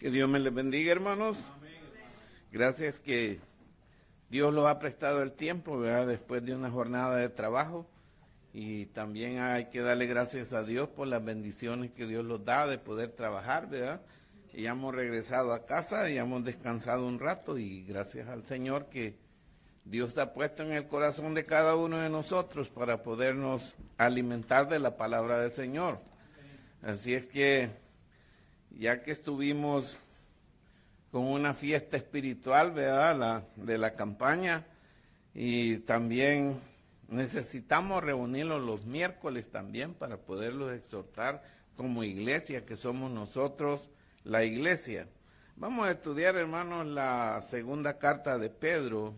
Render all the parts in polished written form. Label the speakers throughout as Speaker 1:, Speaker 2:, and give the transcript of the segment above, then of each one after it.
Speaker 1: Que Dios me les bendiga, hermanos. Gracias que Dios los ha prestado el tiempo, ¿verdad? Después de una jornada de trabajo. Y también hay que darle gracias a Dios por las bendiciones que Dios los da de poder trabajar, ¿verdad? Y ya hemos regresado a casa, y ya hemos descansado un rato y gracias al Señor que Dios ha puesto en el corazón de cada uno de nosotros para podernos alimentar de la palabra del Señor. Así es que ya que estuvimos con una fiesta espiritual, ¿verdad? De la campaña, y también necesitamos reunirnos los miércoles también para poderlos exhortar como iglesia, que somos nosotros la iglesia. Vamos a estudiar, hermanos, la segunda carta de Pedro,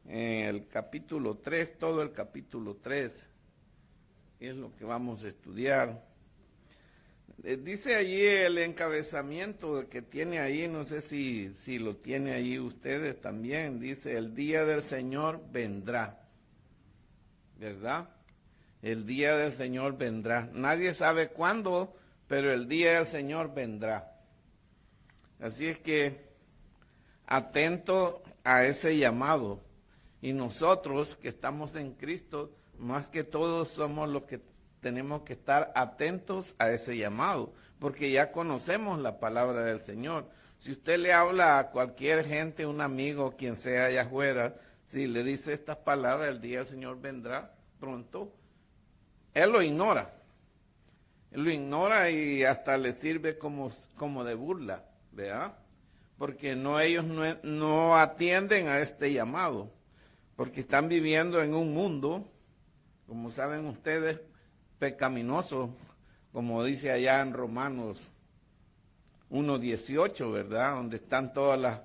Speaker 1: en el capítulo 3, todo el capítulo 3, es lo que vamos a estudiar. Dice allí el encabezamiento que tiene ahí, no sé si lo tiene allí ustedes también, dice: el día del Señor vendrá, ¿verdad? El día del Señor vendrá. Nadie sabe cuándo, pero el día del Señor vendrá. Así es que atento a ese llamado. Y nosotros que estamos en Cristo, más que todos somos los que tenemos que estar atentos a ese llamado, porque ya conocemos la palabra del Señor. Si usted le habla a cualquier gente, un amigo, quien sea allá afuera, si le dice estas palabras: el día del Señor vendrá pronto, él lo ignora. Él lo ignora y hasta le sirve como de burla, ¿verdad? Porque ellos no atienden a este llamado, porque están viviendo en un mundo, como saben ustedes, pecaminoso, como dice allá en Romanos 1:18, ¿verdad? Donde están todas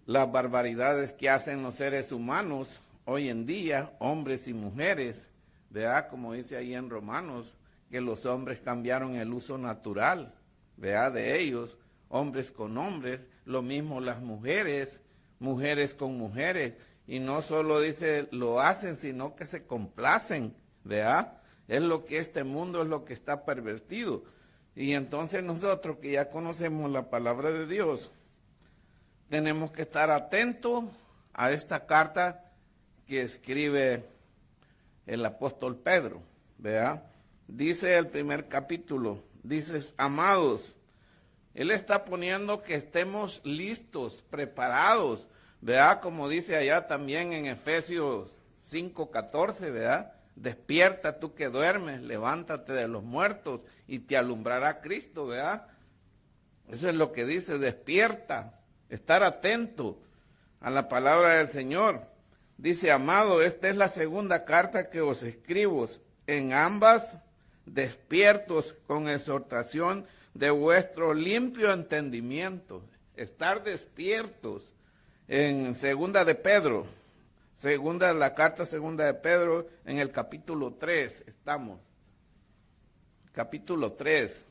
Speaker 1: las barbaridades que hacen los seres humanos hoy en día, hombres y mujeres, ¿verdad? Como dice ahí en Romanos, que los hombres cambiaron el uso natural, ¿verdad? De ellos, hombres con hombres, lo mismo las mujeres, mujeres con mujeres, y no solo dice lo hacen, sino que se complacen, ¿verdad? Es lo que este mundo, es lo que está pervertido. Y entonces nosotros que ya conocemos la palabra de Dios, tenemos que estar atentos a esta carta que escribe el apóstol Pedro, ¿verdad? Dice el primer capítulo, dice: amados, él está poniendo que estemos listos, preparados, ¿verdad? Como dice allá también en Efesios 5:14, ¿verdad? Despierta tú que duermes, levántate de los muertos y te alumbrará Cristo, ¿verdad? Eso es lo que dice: despierta, estar atento a la palabra del Señor. Dice: amado, esta es la segunda carta que os escribo, en ambas despiertos con exhortación de vuestro limpio entendimiento. Estar despiertos. En segunda de Pedro, la carta segunda de Pedro, en el capítulo 3 estamos. Capítulo 3,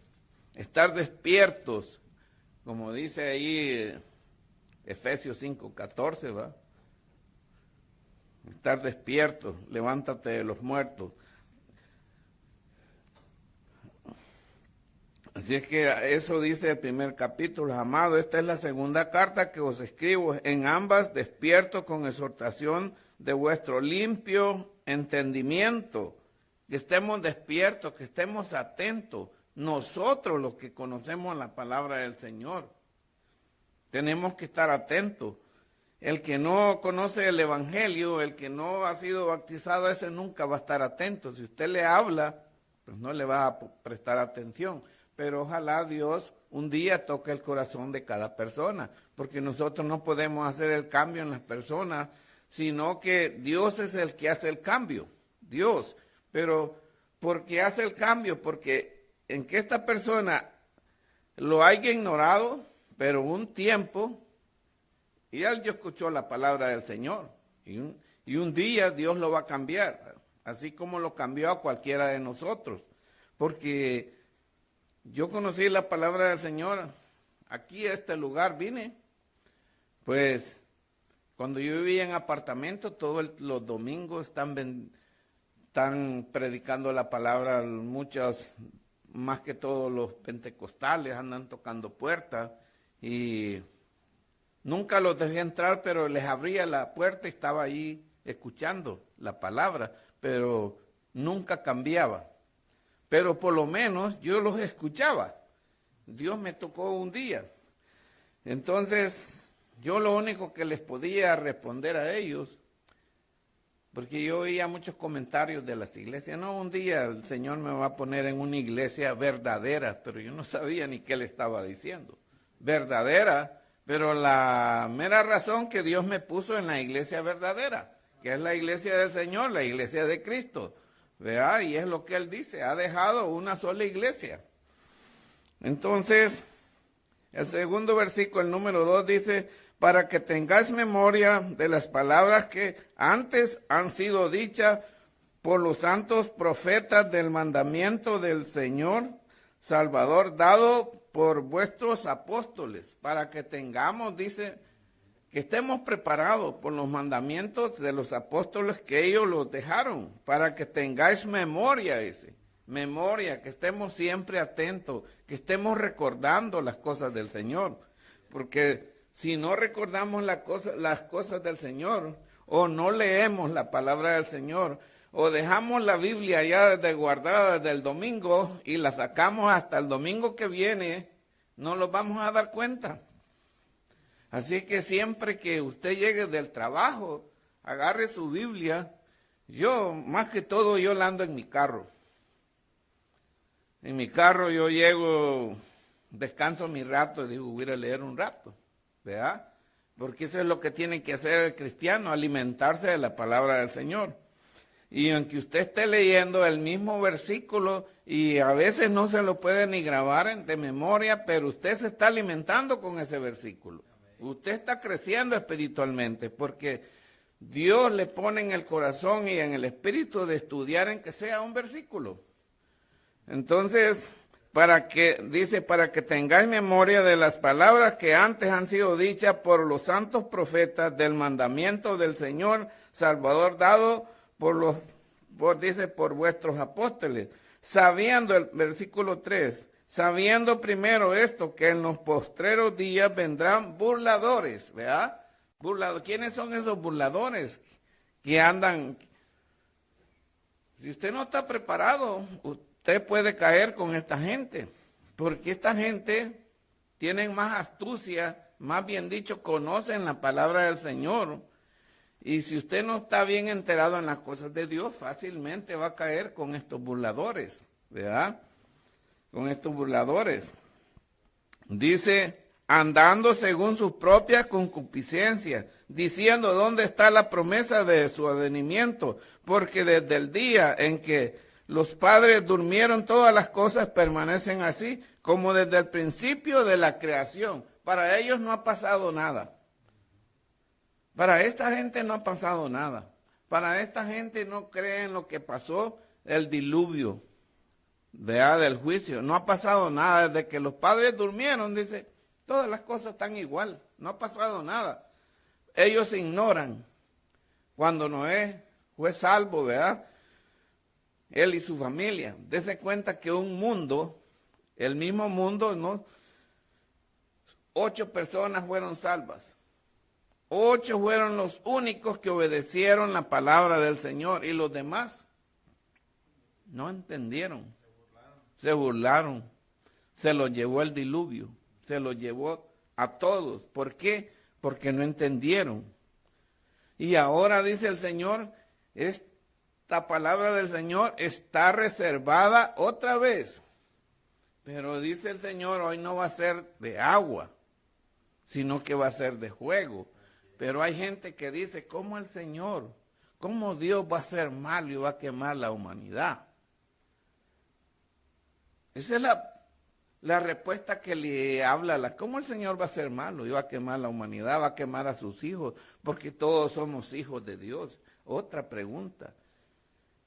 Speaker 1: estar despiertos, como dice ahí Efesios 5:14, ¿va? Estar despiertos, levántate de los muertos. Así es que eso dice el primer capítulo. Amado, esta es la segunda carta que os escribo, en ambas despierto con exhortación de vuestro limpio entendimiento. Que estemos despiertos, que estemos atentos, nosotros los que conocemos la palabra del Señor. Tenemos que estar atentos. El que no conoce el Evangelio, el que no ha sido bautizado, ese nunca va a estar atento. Si usted le habla, pues no le va a prestar atención. Pero ojalá Dios un día toque el corazón de cada persona, porque nosotros no podemos hacer el cambio en las personas, sino que Dios es el que hace el cambio, Dios. Pero ¿por qué hace el cambio? Porque en que esta persona lo haya ignorado, pero un tiempo, y él ya escuchó la palabra del Señor, y un día Dios lo va a cambiar, así como lo cambió a cualquiera de nosotros, porque yo conocí la palabra del Señor, aquí a este lugar vine, pues cuando yo vivía en apartamento, todos los domingos están predicando la palabra muchas más que todos los pentecostales andan tocando puertas y nunca los dejé entrar, pero les abría la puerta y estaba ahí escuchando la palabra, pero nunca cambiaba. Pero por lo menos yo los escuchaba. Dios me tocó un día. Entonces, yo lo único que les podía responder a ellos, porque yo oía muchos comentarios de las iglesias, no, un día el Señor me va a poner en una iglesia verdadera, pero yo no sabía ni qué le estaba diciendo. Verdadera, pero la mera razón que Dios me puso en la iglesia verdadera, que es la iglesia del Señor, la iglesia de Cristo, ¿verdad? Y es lo que Él dice, ha dejado una sola iglesia. Entonces, el segundo versículo, el número 2, dice, para que tengáis memoria de las palabras que antes han sido dichas por los santos profetas del mandamiento del Señor Salvador, dado por vuestros apóstoles, para que tengamos, dice, que estemos preparados por los mandamientos de los apóstoles que ellos los dejaron, para que tengáis memoria memoria, que estemos siempre atentos, que estemos recordando las cosas del Señor, porque si no recordamos las cosas del Señor, o no leemos la palabra del Señor, o dejamos la Biblia ya desde guardada desde el domingo y la sacamos hasta el domingo que viene, no nos vamos a dar cuenta. Así que siempre que usted llegue del trabajo, agarre su Biblia. Yo, más que todo, yo la ando en mi carro. En mi carro yo llego, descanso mi rato y digo, voy a ir a leer un rato, ¿verdad? Porque eso es lo que tiene que hacer el cristiano, alimentarse de la palabra del Señor. Y aunque usted esté leyendo el mismo versículo y a veces no se lo puede ni grabar de memoria, pero usted se está alimentando con ese versículo. Usted está creciendo espiritualmente porque Dios le pone en el corazón y en el espíritu de estudiar en que sea un versículo. Entonces, para que tengáis memoria de las palabras que antes han sido dichas por los santos profetas del mandamiento del Señor Salvador dado por vuestros apóstoles, sabiendo, el versículo 3, sabiendo primero esto, que en los postreros días vendrán burladores, ¿verdad? ¿Quiénes son esos burladores que andan? Si usted no está preparado, usted puede caer con esta gente, porque esta gente tiene más astucia, más bien dicho, conocen la palabra del Señor. Y si usted no está bien enterado en las cosas de Dios, fácilmente va a caer con estos burladores, ¿verdad? Con estos burladores. Dice, andando según sus propias concupiscencias, diciendo dónde está la promesa de su advenimiento, porque desde el día en que los padres durmieron, todas las cosas permanecen así, como desde el principio de la creación. Para ellos no ha pasado nada. Para esta gente no ha pasado nada. Para esta gente no cree en lo que pasó el diluvio, del juicio. No ha pasado nada. Desde que los padres durmieron, dice, todas las cosas están igual. No ha pasado nada. Ellos ignoran. Cuando Noé fue salvo, ¿verdad? Él y su familia. Dese cuenta que un mundo, el mismo mundo, ¿no? 8 personas fueron salvas. 8 fueron los únicos que obedecieron la palabra del Señor y los demás no entendieron. Se burlaron. Se los llevó el diluvio. Se los llevó a todos. ¿Por qué? Porque no entendieron. Y ahora dice el Señor, esta palabra del Señor está reservada otra vez. Pero dice el Señor, hoy no va a ser de agua, sino que va a ser de fuego. Pero hay gente que dice, ¿cómo el Señor, cómo Dios va a ser malo y va a quemar la humanidad? Esa es la respuesta que le habla, ¿cómo el Señor va a ser malo y va a quemar la humanidad, va a quemar a sus hijos? Porque todos somos hijos de Dios. Otra pregunta,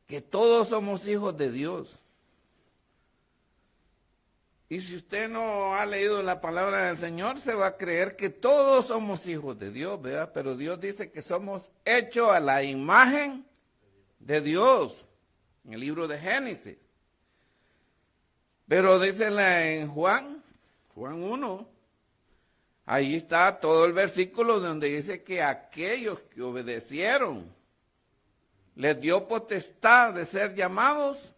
Speaker 1: que todos somos hijos de Dios. Y si usted no ha leído la palabra del Señor, se va a creer que todos somos hijos de Dios, ¿verdad? Pero Dios dice que somos hechos a la imagen de Dios, en el libro de Génesis. Pero dísela en Juan 1, ahí está todo el versículo donde dice que aquellos que obedecieron, les dio potestad de ser llamados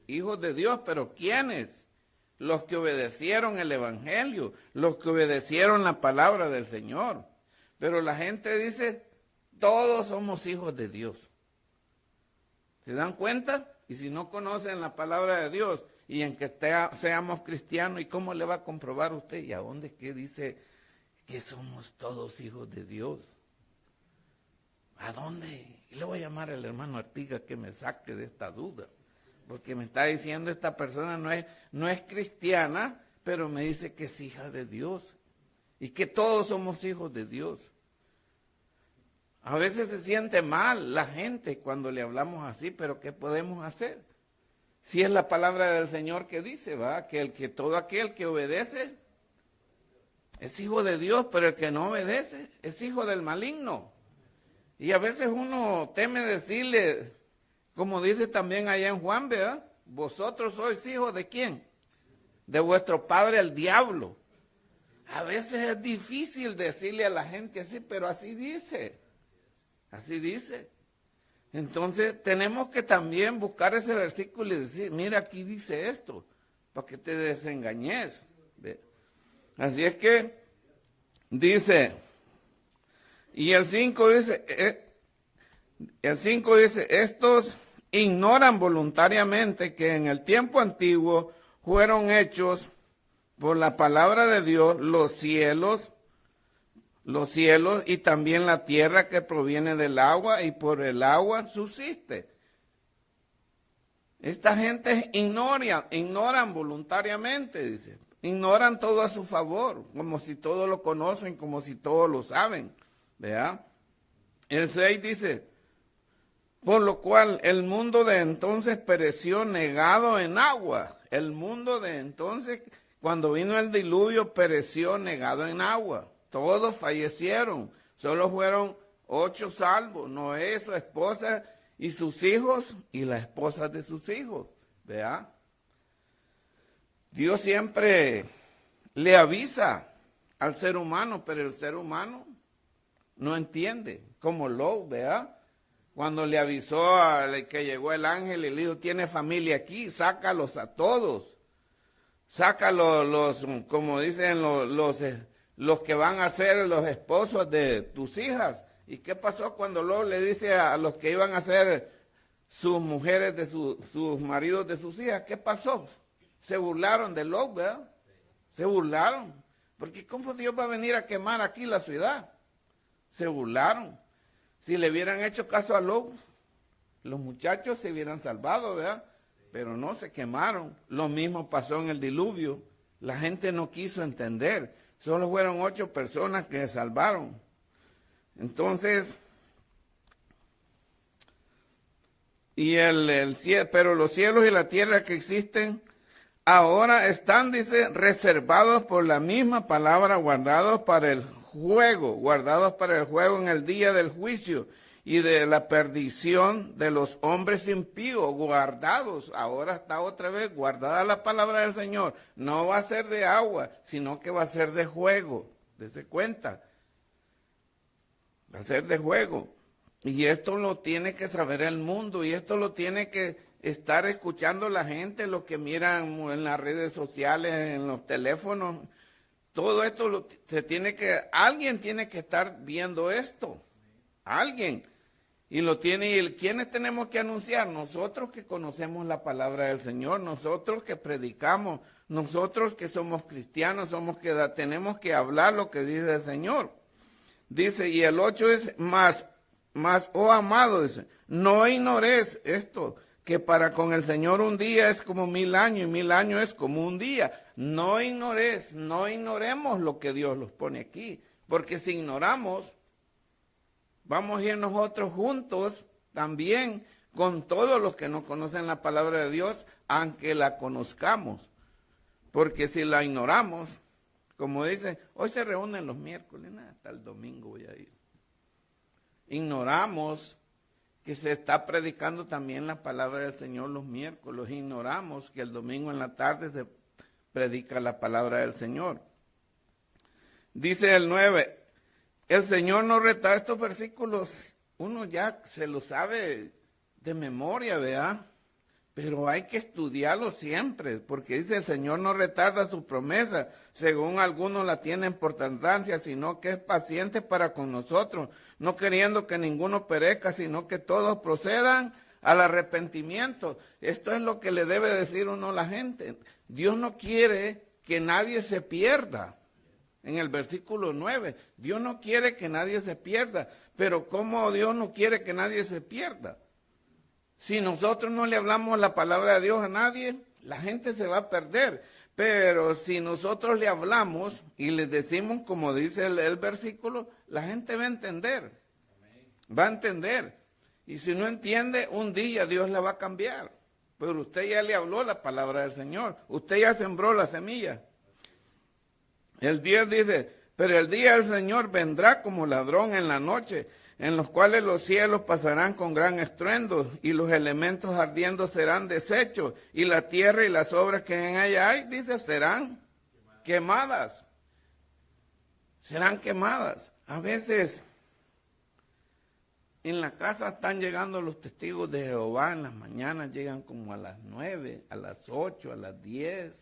Speaker 1: hijos de Dios. Pero ¿quiénes? Los que obedecieron el Evangelio, los que obedecieron la palabra del Señor. Pero la gente dice, todos somos hijos de Dios. ¿Se dan cuenta? Y si no conocen la palabra de Dios y en que seamos cristianos, ¿y cómo le va a comprobar usted? ¿Y a dónde que dice que somos todos hijos de Dios? ¿A dónde? Y le voy a llamar al hermano Artigas que me saque de esta duda. Porque me está diciendo esta persona no es cristiana, pero me dice que es hija de Dios. Y que todos somos hijos de Dios. A veces se siente mal la gente cuando le hablamos así, pero ¿qué podemos hacer? Si es la palabra del Señor que dice, ¿va? Que todo aquel que obedece es hijo de Dios, pero el que no obedece es hijo del maligno. Y a veces uno teme decirle, como dice también allá en Juan, ¿verdad? Vosotros sois hijos ¿de quién? De vuestro padre el diablo. A veces es difícil decirle a la gente así, pero así dice. Así dice. Entonces tenemos que también buscar ese versículo y decir, mira, aquí dice esto, para que te desengañes. ¿Ve? Así es que dice, y el 5 dice, estos ignoran voluntariamente que en el tiempo antiguo fueron hechos por la palabra de Dios los cielos y también la tierra que proviene del agua, y por el agua subsiste. Esta gente ignoran voluntariamente, dice. Ignoran todo a su favor, como si todo lo conocen, como si todo lo saben. ¿Verdad? El 6 dice, por lo cual el mundo de entonces pereció negado en agua. El mundo de entonces, cuando vino el diluvio, pereció negado en agua. Todos fallecieron, solo fueron 8 salvos, Noé, su esposa y sus hijos y las esposas de sus hijos, ¿verdad? Dios siempre le avisa al ser humano, pero el ser humano no entiende, como Lot, ¿verdad? Cuando le avisó que llegó el ángel y le dijo, tiene familia aquí, sácalos a todos, sácalos, como dicen los que van a ser los esposos de tus hijas. ¿Y qué pasó cuando Lot le dice a los que iban a ser sus mujeres, de sus maridos de sus hijas? ¿Qué pasó? Se burlaron de Lot, ¿verdad? Se burlaron. Porque ¿cómo Dios va a venir a quemar aquí la ciudad? Se burlaron. Si le hubieran hecho caso a Lot, los muchachos se hubieran salvado, ¿verdad? Pero no, se quemaron. Lo mismo pasó en el diluvio. La gente no quiso entender. Solo fueron 8 personas que se salvaron. Entonces, pero los cielos y la tierra que existen ahora están, dice, reservados por la misma palabra, guardados para el juego en el día del juicio y de la perdición de los hombres impíos, guardados. Ahora está otra vez guardada la palabra del Señor. No va a ser de agua, sino que va a ser de juego. Dese cuenta. Va a ser de juego. Y esto lo tiene que saber el mundo, y esto lo tiene que estar escuchando la gente, los que miran en las redes sociales, en los teléfonos. Todo esto alguien tiene que estar viendo esto. Alguien. Y ¿quiénes tenemos que anunciar? Nosotros que conocemos la palabra del Señor, nosotros que predicamos, nosotros que somos cristianos, tenemos que hablar lo que dice el Señor. Dice, y el 8 es más, oh amado, dice, no ignores esto, que para con el Señor un día es como 1000 años y 1000 años es como un día. No ignoremos lo que Dios nos pone aquí, porque si ignoramos, vamos a ir nosotros juntos también con todos los que no conocen la palabra de Dios, aunque la conozcamos. Porque si la ignoramos, como dicen, hoy se reúnen los miércoles, hasta el domingo voy a ir. Ignoramos que se está predicando también la palabra del Señor los miércoles. Ignoramos que el domingo en la tarde se predica la palabra del Señor. Dice el 9, el Señor nos reta. Estos versículos uno ya se los sabe de memoria, ¿verdad? Pero hay que estudiarlo siempre, porque dice el Señor no retarda su promesa, según algunos la tienen por tardancia, sino que es paciente para con nosotros, no queriendo que ninguno perezca, sino que todos procedan al arrepentimiento. Esto es lo que le debe decir uno a la gente. Dios no quiere que nadie se pierda. En el versículo 9, Dios no quiere que nadie se pierda, pero ¿cómo Dios no quiere que nadie se pierda? Si nosotros no le hablamos la palabra de Dios a nadie, la gente se va a perder. Pero si nosotros le hablamos y les decimos, como dice el versículo, la gente va a entender. Va a entender. Y si no entiende, un día Dios la va a cambiar. Pero usted ya le habló la palabra del Señor. Usted ya sembró la semilla. El 10 dice, pero el día del Señor vendrá como ladrón en la noche, en los cuales los cielos pasarán con gran estruendo, y los elementos ardiendo serán deshechos, y la tierra y las obras que en ella hay, dice, serán quemadas. Serán quemadas. A veces en la casa están llegando los testigos de Jehová, en las mañanas llegan como a las 9, a las 8, a las 10.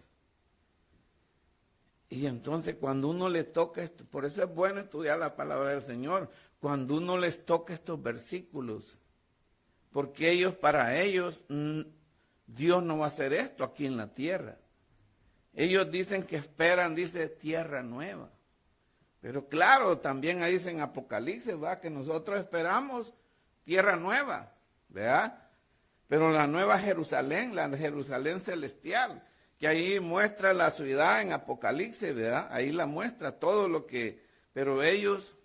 Speaker 1: Y entonces cuando uno le toca esto, por eso es bueno estudiar la palabra del Señor, cuando uno les toca estos versículos, porque para ellos, Dios no va a hacer esto aquí en la tierra. Ellos dicen que esperan, dice, tierra nueva. Pero claro, también ahí dice en Apocalipsis, ¿verdad? Que nosotros esperamos tierra nueva, ¿verdad? Pero la nueva Jerusalén, la Jerusalén celestial, que ahí muestra la ciudad en Apocalipsis, ¿verdad? Ahí la muestra todo lo que, pero ellos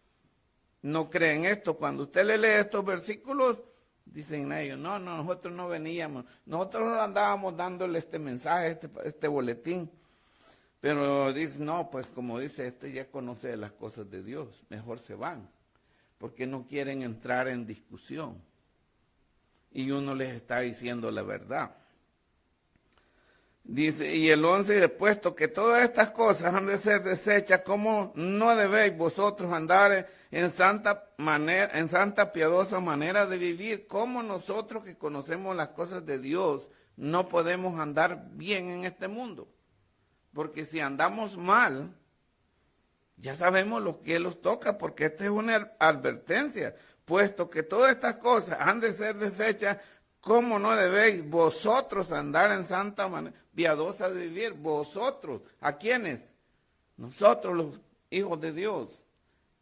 Speaker 1: no creen esto. Cuando usted le lee estos versículos, dicen ellos, no, nosotros no veníamos, nosotros no andábamos dándole este mensaje, este boletín. Pero dice, no, pues como dice, ya conoce las cosas de Dios, mejor se van, porque no quieren entrar en discusión. Y uno les está diciendo la verdad. Dice, y el 11, puesto que todas estas cosas han de ser desechas, ¿cómo no debéis vosotros andar en santa piadosa manera de vivir? ¿Cómo nosotros que conocemos las cosas de Dios no podemos andar bien en este mundo? Porque si andamos mal, ya sabemos lo que nos toca, porque esta es una advertencia. Puesto que todas estas cosas han de ser desechas, ¿cómo no debéis vosotros andar en santa manera piadosa de vivir? Vosotros, ¿a quiénes? Nosotros los hijos de Dios.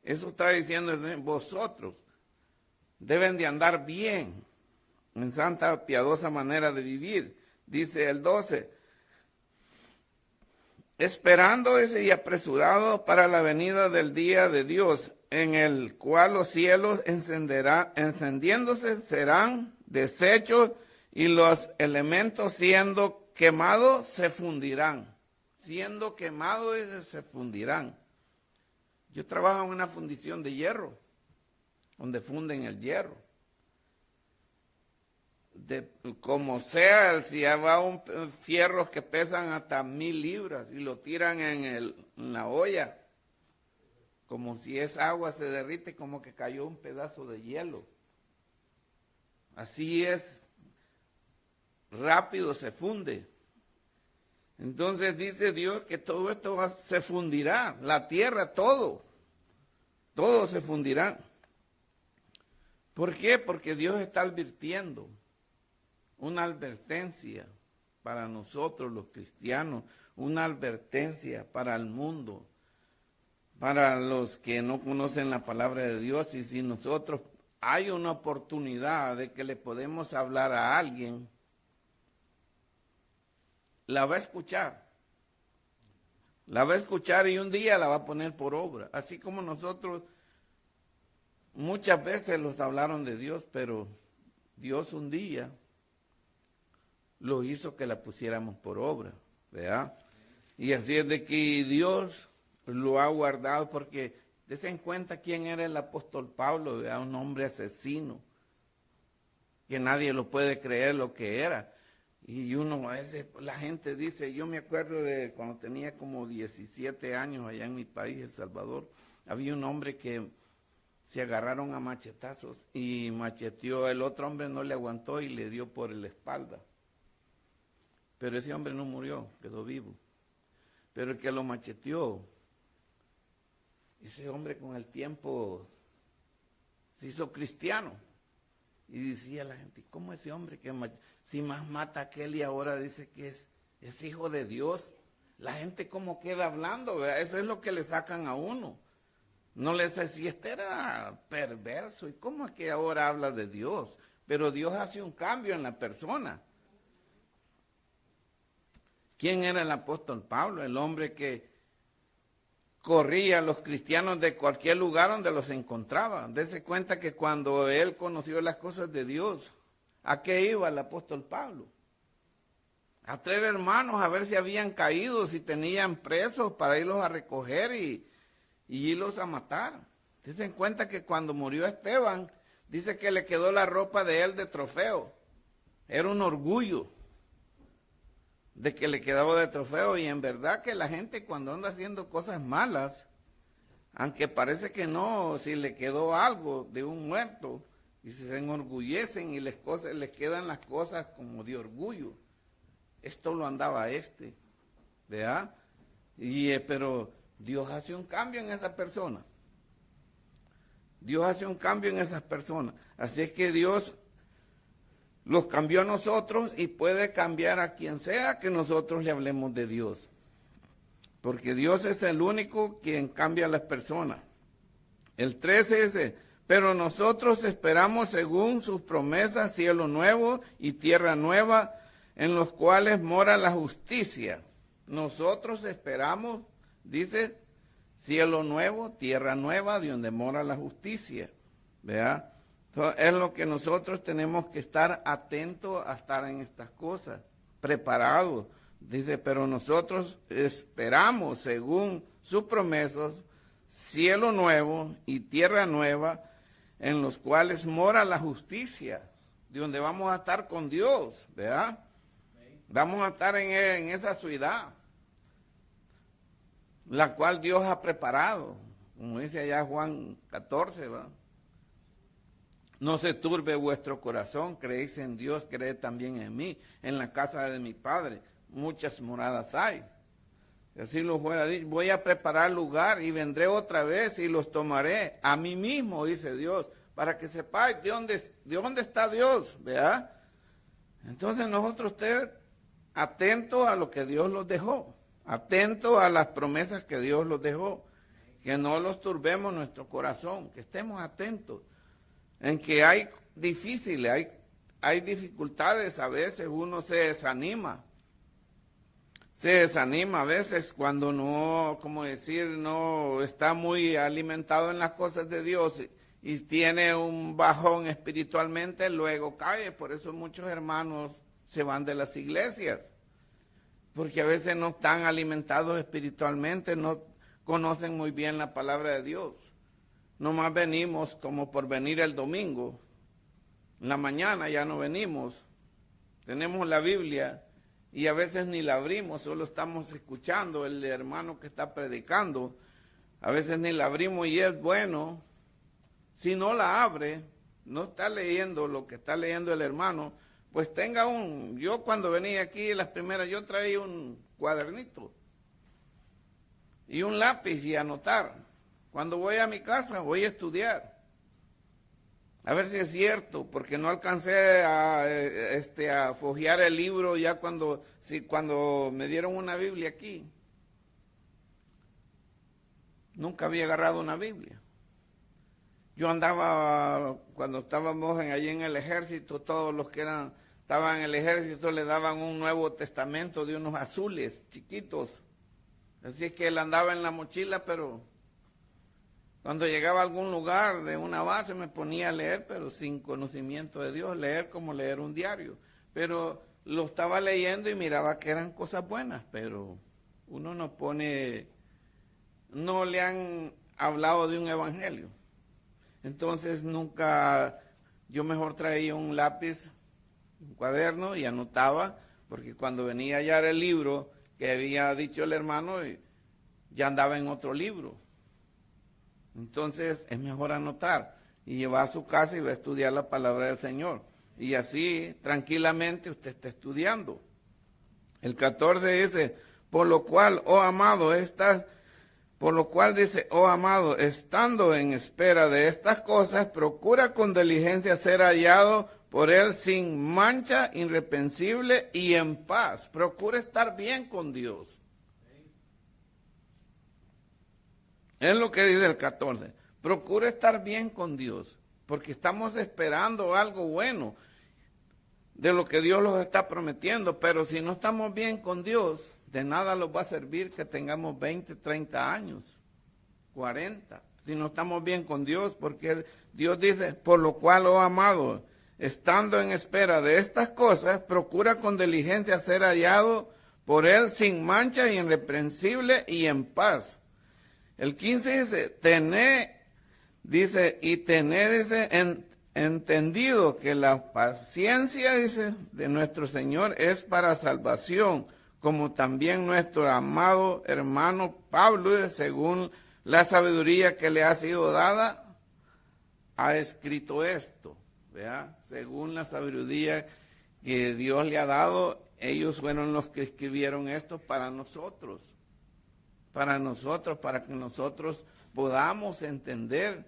Speaker 1: Eso está diciendo vosotros. Deben de andar bien, en santa piadosa manera de vivir. Dice el 12, esperando y apresurado para la venida del día de Dios, en el cual los cielos encendiéndose serán deshechos y los elementos siendo quemados se fundirán. Siendo quemados se fundirán. Yo trabajo en una fundición de hierro, donde funden el hierro. Como sea, si va un fierros que pesan hasta 1000 libras y lo tiran en la olla, como si esa agua se derrite, como que cayó un pedazo de hielo. Así es, rápido se funde. Entonces dice Dios que todo esto se fundirá, la tierra, todo se fundirá. ¿Por qué? Porque Dios está advirtiendo, una advertencia para nosotros los cristianos, una advertencia para el mundo, para los que no conocen la palabra de Dios. Y si nosotros hay una oportunidad de que le podemos hablar a alguien, la va a escuchar. La va a escuchar y un día la va a poner por obra. Así como nosotros muchas veces los hablaron de Dios, pero Dios un día lo hizo que la pusiéramos por obra, ¿verdad? Y así es de que Dios lo ha guardado, porque desen cuenta quién era el apóstol Pablo, ¿verdad? Un hombre asesino, que nadie lo puede creer lo que era. Y uno a veces, la gente dice, yo me acuerdo de cuando tenía como 17 años allá en mi país, El Salvador, había un hombre que se agarraron a machetazos y macheteó, el otro hombre no le aguantó y le dio por la espalda. Pero ese hombre no murió, quedó vivo. Pero el que lo macheteó, ese hombre con el tiempo se hizo cristiano. Y decía la gente, ¿cómo ese hombre que si más mata a aquel y ahora dice que es hijo de Dios? La gente como queda hablando, ¿verdad? Eso es lo que le sacan a uno. No les dice, si este era perverso, ¿y cómo es que ahora habla de Dios? Pero Dios hace un cambio en la persona. ¿Quién era el apóstol Pablo? El hombre que corría a los cristianos de cualquier lugar donde los encontraba. Dese cuenta que cuando él conoció las cosas de Dios, ¿a qué iba el apóstol Pablo? A traer hermanos a ver si habían caído, si tenían presos para irlos a recoger y irlos a matar. Dese cuenta que cuando murió Esteban, dice que le quedó la ropa de él de trofeo. Era un orgullo de que le quedaba de trofeo, y en verdad que la gente cuando anda haciendo cosas malas, aunque parece que no, si le quedó algo de un muerto, y se enorgullecen y les quedan las cosas como de orgullo. Esto lo andaba ¿verdad? Pero Dios hace un cambio en esa persona. Dios hace un cambio en esas personas. Así es que Dios los cambió a nosotros y puede cambiar a quien sea que nosotros le hablemos de Dios. Porque Dios es el único quien cambia a las personas. El 13 es, pero nosotros esperamos según sus promesas cielo nuevo y tierra nueva, en los cuales mora la justicia. Nosotros esperamos, dice, cielo nuevo, tierra nueva, de donde mora la justicia. ¿Verdad? Es lo que nosotros tenemos que estar atentos a estar en estas cosas, preparados. Dice, pero nosotros esperamos, según sus promesas, cielo nuevo y tierra nueva, en los cuales mora la justicia, de donde vamos a estar con Dios, ¿verdad? Vamos a estar en esa ciudad, la cual Dios ha preparado, como dice allá Juan 14, ¿verdad? No se turbe vuestro corazón, creéis en Dios, creed también en mí. En la casa de mi Padre muchas moradas hay. Y así lo fuera dicho, voy a preparar lugar y vendré otra vez y los tomaré a mí mismo, dice Dios, para que sepáis de dónde está Dios, ¿verdad? Entonces nosotros estemos atentos a lo que Dios los dejó, atentos a las promesas que Dios los dejó, que no los turbemos nuestro corazón, que estemos atentos. En que hay dificultades, a veces uno se desanima a veces cuando no, no está muy alimentado en las cosas de Dios y tiene un bajón espiritualmente, luego cae. Por eso muchos hermanos se van de las iglesias, porque a veces no están alimentados espiritualmente, no conocen muy bien la palabra de Dios. Nomás venimos como por venir el domingo. En la mañana ya no venimos. Tenemos la Biblia y a veces ni la abrimos, solo estamos escuchando el hermano que está predicando. A veces ni la abrimos y es bueno. Si no la abre, no está leyendo lo que está leyendo el hermano, pues tenga yo cuando venía aquí las primeras, yo traía un cuadernito y un lápiz y anotar. Cuando voy a mi casa, voy a estudiar, a ver si es cierto, porque no alcancé a fojear el libro ya cuando me dieron una Biblia aquí. Nunca había agarrado una Biblia. Yo andaba, cuando estábamos allí en el ejército, todos los que estaban en el ejército le daban un Nuevo Testamento de unos azules, chiquitos. Así es que él andaba en la mochila, pero cuando llegaba a algún lugar de una base me ponía a leer, pero sin conocimiento de Dios, leer como leer un diario. Pero lo estaba leyendo y miraba que eran cosas buenas, pero uno no le han hablado de un evangelio. Entonces nunca yo mejor traía un lápiz, un cuaderno y anotaba, porque cuando venía a hallar el libro que había dicho el hermano, ya andaba en otro libro. Entonces es mejor anotar y llevar a su casa y va a estudiar la palabra del Señor. Y así tranquilamente usted está estudiando. El 14 dice, por lo cual, oh amado, dice, oh amado, estando en espera de estas cosas, procura con diligencia ser hallado por él sin mancha, irreprensible y en paz. Procura estar bien con Dios. Es lo que dice el 14. Procura estar bien con Dios, porque estamos esperando algo bueno de lo que Dios nos está prometiendo, pero si no estamos bien con Dios, de nada nos va a servir que tengamos 20, 30 años, 40, si no estamos bien con Dios, porque Dios dice, por lo cual, oh amado, estando en espera de estas cosas, procura con diligencia ser hallado por él sin mancha y irreprensible y en paz. El 15 dice, tened entendido que la paciencia, dice, de nuestro Señor es para salvación, como también nuestro amado hermano Pablo, según la sabiduría que le ha sido dada, ha escrito esto, ¿verdad? Según la sabiduría que Dios le ha dado, ellos fueron los que escribieron esto para nosotros, para que nosotros podamos entender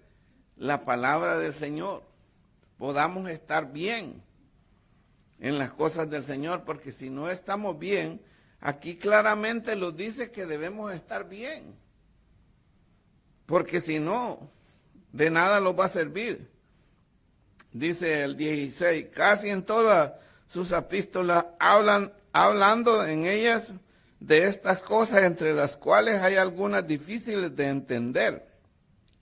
Speaker 1: la palabra del Señor, podamos estar bien en las cosas del Señor, porque si no estamos bien, aquí claramente nos dice que debemos estar bien, porque si no, de nada nos va a servir. Dice el 16, casi en todas sus epístolas hablando en ellas de estas cosas, entre las cuales hay algunas difíciles de entender,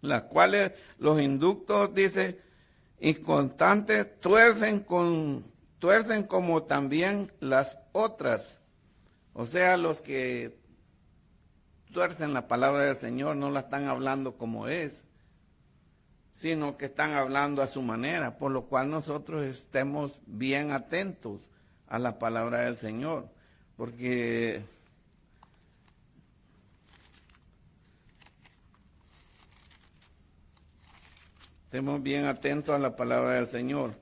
Speaker 1: las cuales los inductos, dice, inconstantes tuercen como también las otras. O sea, los que tuercen la palabra del Señor no la están hablando como es, sino que están hablando a su manera, por lo cual nosotros estemos bien atentos a la palabra del Señor, porque estemos bien atentos a la palabra del Señor.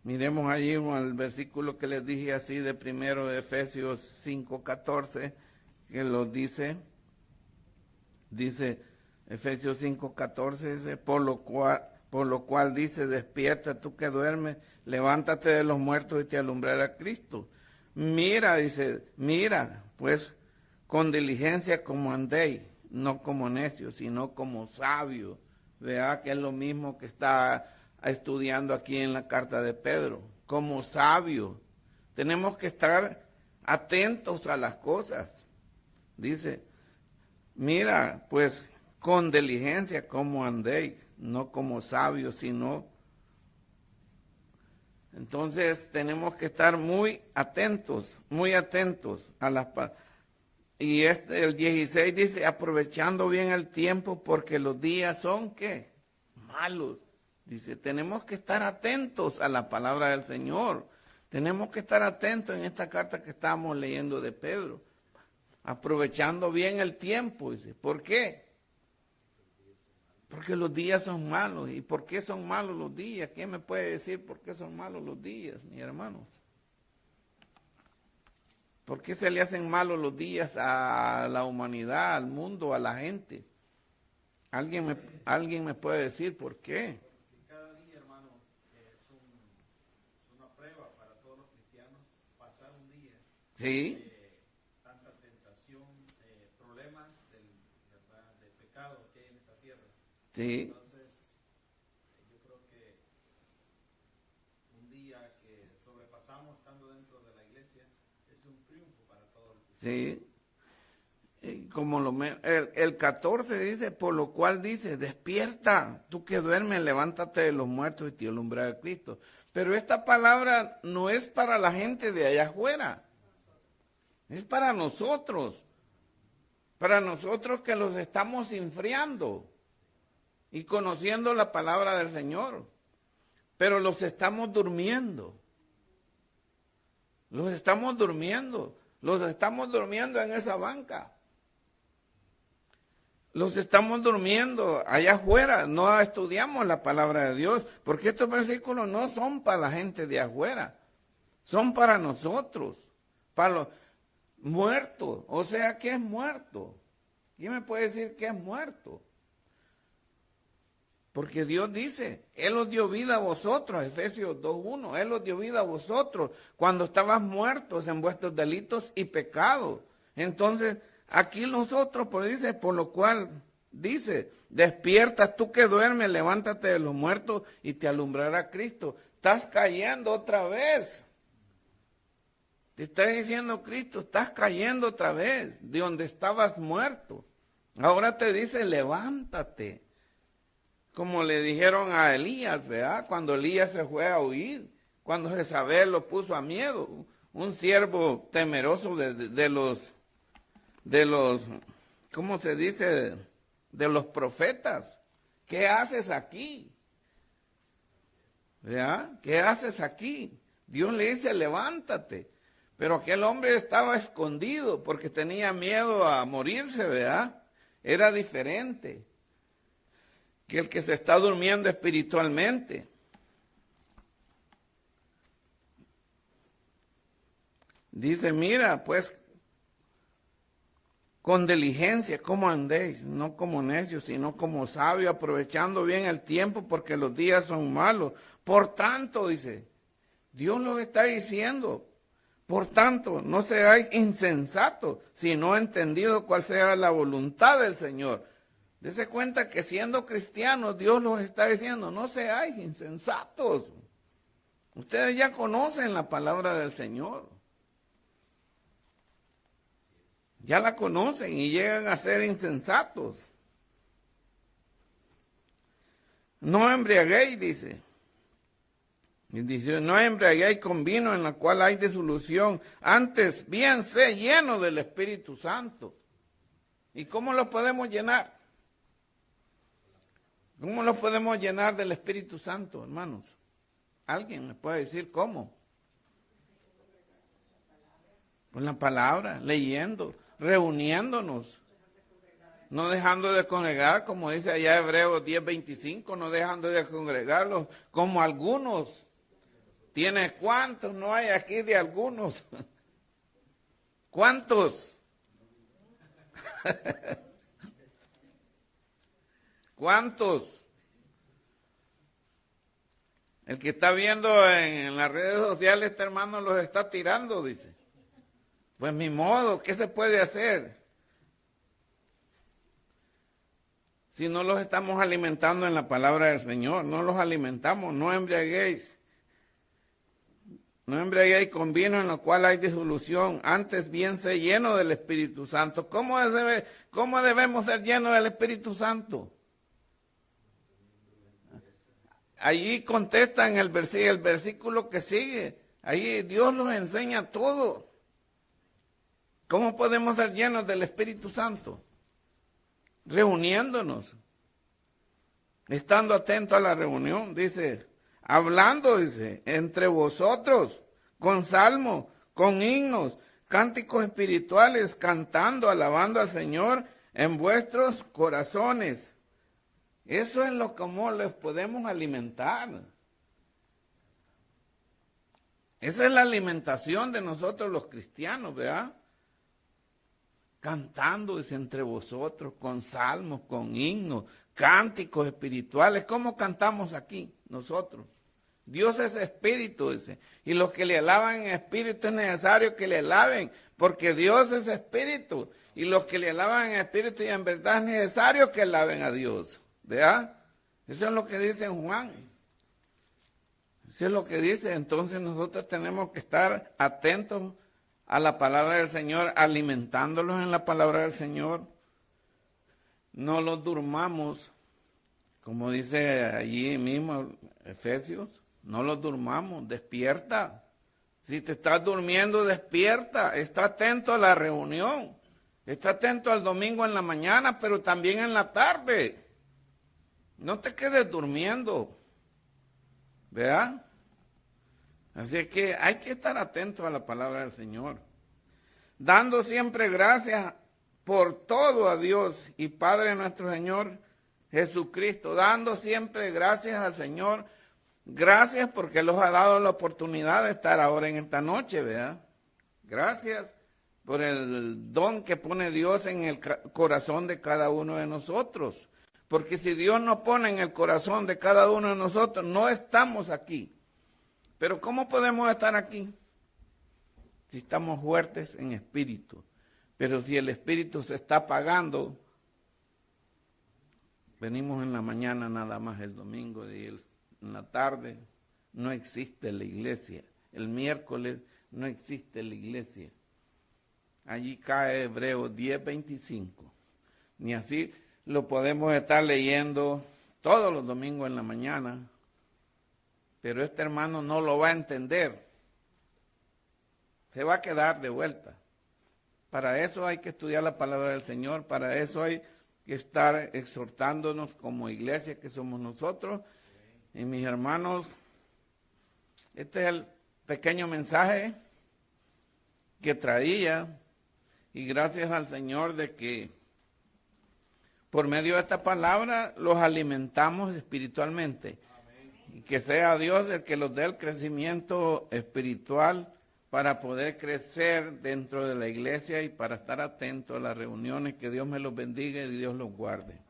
Speaker 1: Miremos allí el versículo que les dije así de primero de Efesios 5:14, que lo dice Efesios 5:14, dice, por lo cual dice, despierta tú que duermes, levántate de los muertos y te alumbrará Cristo. Mira, dice, pues con diligencia como andéis, no como necios, sino como sabios. Vea que es lo mismo que está estudiando aquí en la carta de Pedro, como sabios. Tenemos que estar atentos a las cosas. Dice, mira, pues con diligencia como andéis, no como sabios, sino. Entonces tenemos que estar muy atentos a las palabras. Y el 16 dice, aprovechando bien el tiempo porque los días son, ¿qué? Malos. Dice, tenemos que estar atentos a la palabra del Señor. Tenemos que estar atentos en esta carta que estamos leyendo de Pedro. Aprovechando bien el tiempo, dice. ¿Por qué? Porque los días son malos. ¿Y por qué son malos los días? ¿Quién me puede decir por qué son malos los días, mis hermanos? ¿Por qué se le hacen malos los días a la humanidad, al mundo, a la gente? ¿Alguien me puede decir por qué?
Speaker 2: Cada día, hermano, es una prueba para todos los cristianos pasar un día.
Speaker 1: Sí.
Speaker 2: Tanta tentación, problemas de pecado que hay en esta tierra.
Speaker 1: Sí.
Speaker 2: Entonces, yo creo que un día que sobrepasamos estando dentro de la iglesia es un triunfo para todos los cristianos.
Speaker 1: Sí. Como el 14 dice, por lo cual dice, despierta, tú que duermes, levántate de los muertos y te alumbrará Cristo. Pero esta palabra no es para la gente de allá afuera, es para nosotros que los estamos enfriando. y conociendo la palabra del Señor, pero los estamos durmiendo. Los estamos durmiendo en esa banca. Los estamos durmiendo allá afuera, no estudiamos la palabra de Dios, porque estos versículos no son para la gente de afuera, son para nosotros, para los muertos. O sea, ¿qué es muerto? ¿Quién me puede decir qué es muerto? Porque Dios dice, Él os dio vida a vosotros, Efesios 2:1, Él os dio vida a vosotros cuando estabas muertos en vuestros delitos y pecados. Entonces, aquí nosotros, pues dice, por lo cual dice, despierta tú que duermes, levántate de los muertos y te alumbrará Cristo. Estás cayendo otra vez. Te está diciendo Cristo, estás cayendo otra vez de donde estabas muerto. Ahora te dice, levántate. Como le dijeron a Elías, ¿verdad? Cuando Elías se fue a huir, cuando Jezabel lo puso a miedo, un siervo temeroso de los, ¿cómo se dice? De los profetas. ¿Qué haces aquí? ¿Verdad? ¿Qué haces aquí? Dios le dice, levántate. Pero aquel hombre estaba escondido porque tenía miedo a morirse, ¿verdad? Era diferente que el que se está durmiendo espiritualmente. Dice, mira, pues, con diligencia, ¿cómo andéis? No como necios, sino como sabios, aprovechando bien el tiempo, porque los días son malos. Por tanto, dice, Dios lo está diciendo, por tanto, no seáis insensatos, sino entendido cuál sea la voluntad del Señor. Dese cuenta que siendo cristianos, Dios los está diciendo, no seáis insensatos. Ustedes ya conocen la palabra del Señor. Ya la conocen y llegan a ser insensatos. No embriaguéis, dice. Y dice, no embriaguéis con vino en la cual hay disolución. Antes, bien sé lleno del Espíritu Santo. ¿Y cómo lo podemos llenar? ¿Cómo lo podemos llenar del Espíritu Santo, hermanos? ¿Alguien me puede decir cómo? Con la palabra, leyendo, reuniéndonos, no dejando de congregar, como dice allá Hebreos 10:25, no dejando de congregarlos, como algunos. ¿Tienes cuántos? No hay aquí de algunos. ¿Cuántos? ¿Cuántos? El que está viendo en las redes sociales, este hermano los está tirando, dice. Pues ni modo, ¿qué se puede hacer? Si no los estamos alimentando en la palabra del Señor, no los alimentamos, no embriaguéis. No embriaguéis con vino en lo cual hay disolución, antes bien sé lleno del Espíritu Santo. ¿Cómo debemos ser llenos del Espíritu Santo? Allí contesta en el versículo que sigue. Ahí Dios nos enseña todo. ¿Cómo podemos ser llenos del Espíritu Santo? Reuniéndonos. Estando atentos a la reunión, dice, hablando, dice, entre vosotros, con salmos, con himnos, cánticos espirituales, cantando, alabando al Señor en vuestros corazones. Eso es lo como les podemos alimentar. Esa es la alimentación de nosotros los cristianos, ¿verdad? Cantando dice, entre vosotros, con salmos, con himnos, cánticos espirituales. ¿Cómo cantamos aquí nosotros? Dios es espíritu, dice. Y los que le alaban en espíritu es necesario que le alaben, porque Dios es espíritu. Y los que le alaban en espíritu y en verdad es necesario que alaben a Dios. ¿Verdad? Eso es lo que dice en Juan. Eso es lo que dice. Entonces nosotros tenemos que estar atentos a la palabra del Señor, alimentándolos en la palabra del Señor. No los durmamos, como dice allí mismo Efesios, no los durmamos, despierta. Si te estás durmiendo, despierta, está atento a la reunión, está atento al domingo en la mañana, pero también en la tarde. No te quedes durmiendo, ¿verdad? Así es que hay que estar atentos a la palabra del Señor. Dando siempre gracias por todo a Dios y Padre nuestro Señor Jesucristo. Dando siempre gracias al Señor. Gracias porque nos ha dado la oportunidad de estar ahora en esta noche, ¿verdad? Gracias por el don que pone Dios en el corazón de cada uno de nosotros. Porque si Dios nos pone en el corazón de cada uno de nosotros, no estamos aquí. Pero ¿cómo podemos estar aquí? Si estamos fuertes en espíritu. Pero si el espíritu se está apagando, venimos en la mañana nada más el domingo y en la tarde no existe la iglesia. El miércoles no existe la iglesia. Allí cae Hebreos 10:25. Ni así lo podemos estar leyendo todos los domingos en la mañana. Pero este hermano no lo va a entender. Se va a quedar de vuelta. Para eso hay que estudiar la palabra del Señor. Para eso hay que estar exhortándonos como iglesia que somos nosotros. Y mis hermanos, este es el pequeño mensaje que traía. Y gracias al Señor de que por medio de esta palabra los alimentamos espiritualmente. Y que sea Dios el que los dé el crecimiento espiritual para poder crecer dentro de la iglesia y para estar atento a las reuniones. Que Dios me los bendiga y Dios los guarde.